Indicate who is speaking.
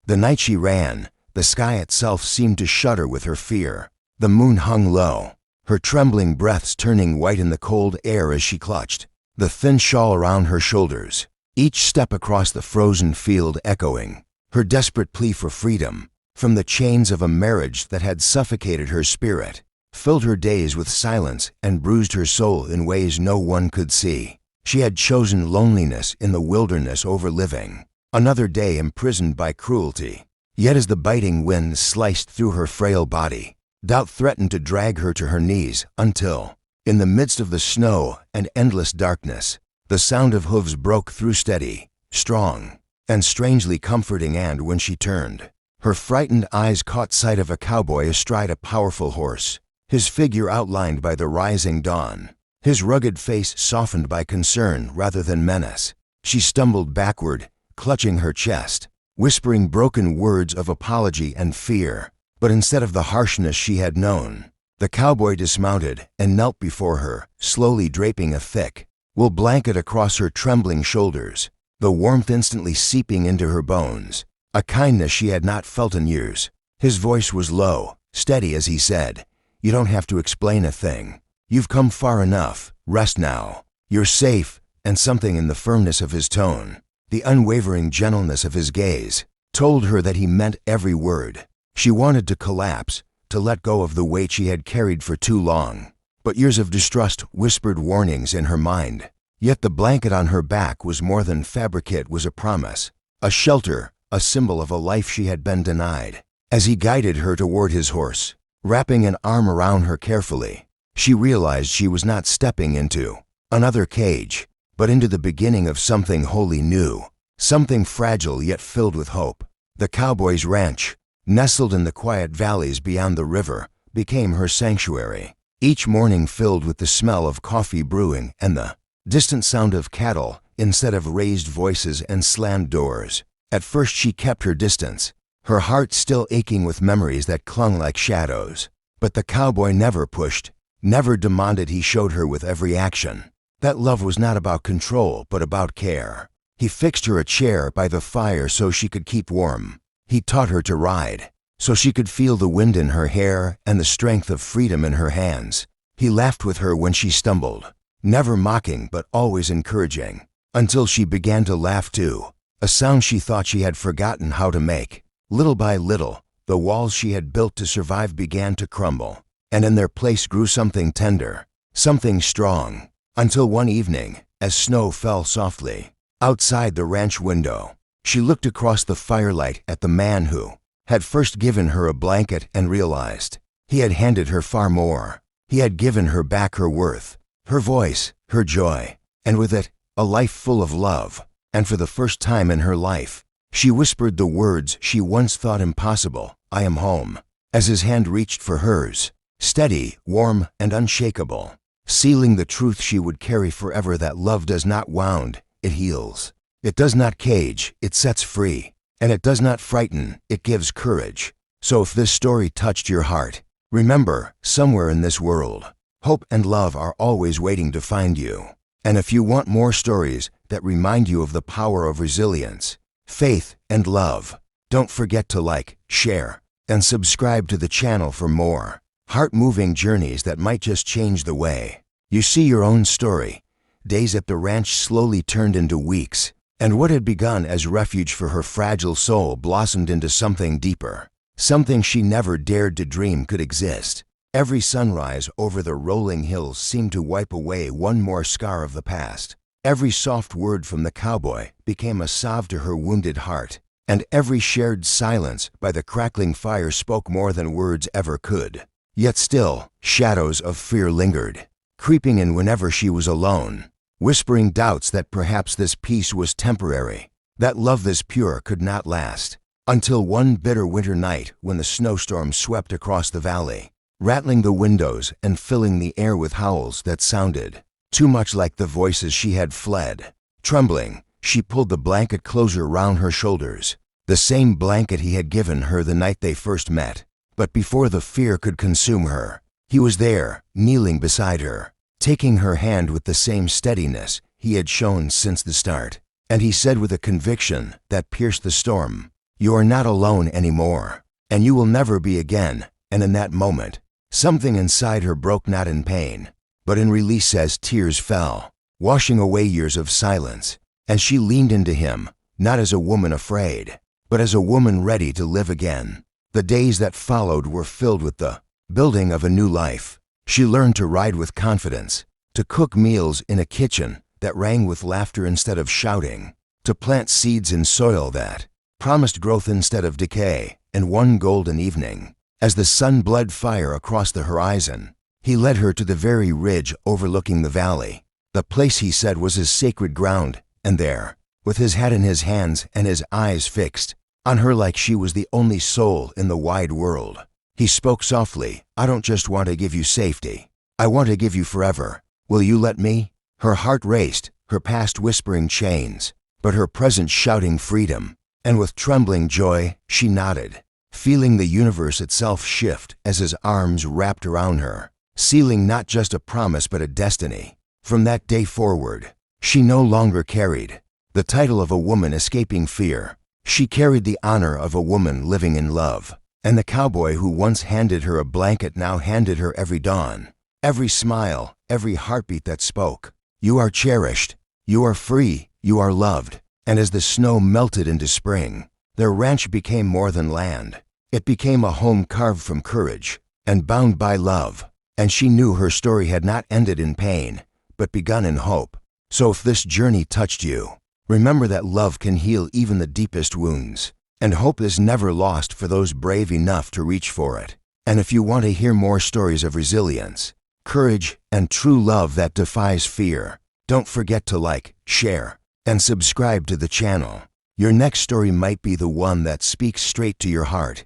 Speaker 1: The night she ran, the sky itself seemed to shudder with her fear. The moon hung low, her trembling breaths turning white in the cold air as she clutched the thin shawl around her shoulders, each step across the frozen field echoing her desperate plea for freedom from the chains of a marriage that had suffocated her spirit, filled her days with silence, and bruised her soul in ways no one could see. She had chosen loneliness in the wilderness over living another day imprisoned by cruelty. Yet as the biting wind sliced through her frail body, doubt threatened to drag her to her knees until, in the midst of the snow and endless darkness, the sound of hooves broke through, steady, strong, and strangely comforting. And when she turned, her frightened eyes caught sight of a cowboy astride a powerful horse, his figure outlined by the rising dawn, his rugged face softened by concern rather than menace. She stumbled backward, clutching her chest, whispering broken words of apology and fear. But instead of the harshness she had known, the cowboy dismounted and knelt before her, slowly draping a thick wool blanket across her trembling shoulders, the warmth instantly seeping into her bones, a kindness she had not felt in years. His voice was low, steady as he said, "You don't have to explain a thing. You've come far enough. Rest now. You're safe." And something in the firmness of his tone, the unwavering gentleness of his gaze, told her that he meant every word. She wanted to collapse, to let go of the weight she had carried for too long. But years of distrust whispered warnings in her mind. Yet the blanket on her back was more than fabric. It was a promise, a shelter, a symbol of a life she had been denied. As he guided her toward his horse, wrapping an arm around her carefully, she realized she was not stepping into another cage, but into the beginning of something wholly new, something fragile yet filled with hope. The cowboy's ranch, nestled in the quiet valleys beyond the river, became her sanctuary, each morning filled with the smell of coffee brewing and the distant sound of cattle instead of raised voices and slammed doors. At first she kept her distance, her heart still aching with memories that clung like shadows. But the cowboy never pushed, never demanded. He showed her with every action that love was not about control but about care. He fixed her a chair by the fire so she could keep warm. He taught her to ride, so she could feel the wind in her hair and the strength of freedom in her hands. He laughed with her when she stumbled, never mocking but always encouraging, until she began to laugh too, a sound she thought she had forgotten how to make. Little by little, the walls she had built to survive began to crumble, and in their place grew something tender, something strong, until one evening, as snow fell softly outside the ranch window, she looked across the firelight at the man who had first given her a blanket and realized he had handed her far more. He had given her back her worth, her voice, her joy, and with it, a life full of love. And for the first time in her life, she whispered the words she once thought impossible, "I am home," as his hand reached for hers, steady, warm, and unshakable, sealing the truth she would carry forever: that love does not wound, it heals. It does not cage, it sets free. And it does not frighten, it gives courage. So if this story touched your heart, remember, somewhere in this world, hope and love are always waiting to find you. And if you want more stories that remind you of the power of resilience, faith, and love, don't forget to like, share, and subscribe to the channel for more heart-moving journeys that might just change the way you see your own story. Days at the ranch slowly turned into weeks, and what had begun as refuge for her fragile soul blossomed into something deeper, something she never dared to dream could exist. Every sunrise over the rolling hills seemed to wipe away one more scar of the past. Every soft word from the cowboy became a salve to her wounded heart, and every shared silence by the crackling fire spoke more than words ever could. Yet still, shadows of fear lingered, creeping in whenever she was alone, whispering doubts that perhaps this peace was temporary, that love this pure could not last. Until one bitter winter night when the snowstorm swept across the valley, rattling the windows and filling the air with howls that sounded too much like the voices she had fled. Trembling, she pulled the blanket closer round her shoulders, the same blanket he had given her the night they first met. But before the fear could consume her, he was there, kneeling beside her, taking her hand with the same steadiness he had shown since the start. And he said with a conviction that pierced the storm, You are not alone anymore, and you will never be again. And in that moment, something inside her broke, not in pain, but in release, as tears fell, washing away years of silence, and she leaned into him, not as a woman afraid, but as a woman ready to live again. The days that followed were filled with the building of a new life. She learned to ride with confidence, to cook meals in a kitchen that rang with laughter instead of shouting, to plant seeds in soil that promised growth instead of decay. And one golden evening, as the sun bled fire across the horizon, he led her to the very ridge overlooking the valley, the place he said was his sacred ground. And there, with his head in his hands and his eyes fixed on her like she was the only soul in the wide world, he spoke softly, "I don't just want to give you safety. I want to give you forever. Will you let me?" Her heart raced, her past whispering chains, but her present shouting freedom. And with trembling joy, she nodded, feeling the universe itself shift as his arms wrapped around her, sealing not just a promise but a destiny. From that day forward, she no longer carried the title of a woman escaping fear. She carried the honor of a woman living in love. And the cowboy who once handed her a blanket now handed her every dawn, every smile, every heartbeat that spoke, "You are cherished, you are free, you are loved." And as the snow melted into spring, their ranch became more than land. It became a home carved from courage and bound by love. And she knew her story had not ended in pain, but begun in hope. So if this journey touched you, remember that love can heal even the deepest wounds, and hope is never lost for those brave enough to reach for it. And if you want to hear more stories of resilience, courage, and true love that defies fear, don't forget to like, share, and subscribe to the channel. Your next story might be the one that speaks straight to your heart.